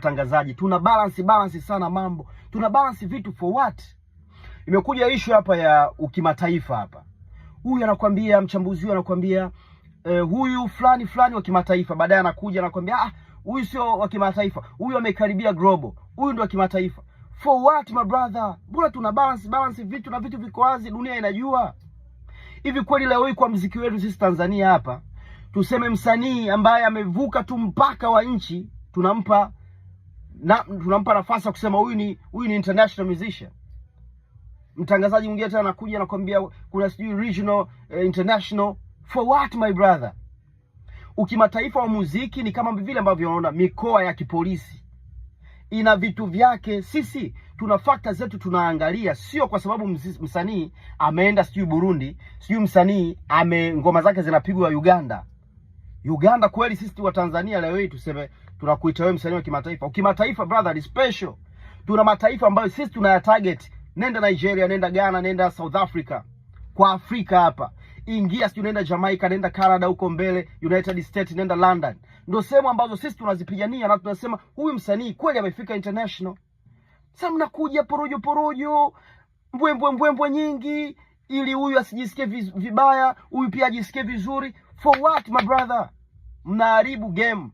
Watangazaji tuna balance sana mambo, tuna balance vitu for what? Imekuja issue hapa ya ukimataifa hapa. Huyu anakuambia, mchambuzi huyu anakuambia huyu fulani wa kimataifa, baadaye anakuja anakuambia huyu sio wa kimataifa, huyu amekaribia global, huyu ndio wa kimataifa. For what my brother? Bora tuna balance vitu, na vitu viko wazi, dunia inajua. Hivi kweli leo hii kwa muziki wetu sisi Tanzania hapa, tuseme msanii ambaye amevuka tu mpaka wa nchi, tunampa nafasi ya kusema huyu ni international musician. Mtangazaji mwingine tena anakuja anakuambia kuna sijui regional, international. For what my brother? Ukimataifa wa muziki ni kama vile ambavyo unaona mikoa ya kipolisi ina vitu vyake. Sisi tuna factors zetu tunaangalia, sio kwa sababu msanii ameenda sijui Burundi, sijui msanii ngoma zake zinapigwa Uganda. Kweli sisi wa Tanzania leo hii tuseme tunakuita wewe msanii wa kimataifa? Ukimataifa brother ni special. Tuna mataifa ambayo sisi tunaya target. Nenda Nigeria, nenda Ghana, nenda South Africa. Kwa Afrika hapa ingia, sio nenda Jamaica, nenda Canada huko mbele, United States, nenda London. Ndio sehemu ambazo sisi tunazipigania na tunasema huyu msanii kweli amefika international. Sasa mnakuja porojo mbwe nyingi ili huyu asijisikie vibaya, huyu pia ajisikie vizuri. For what my brother? Mnaharibu game.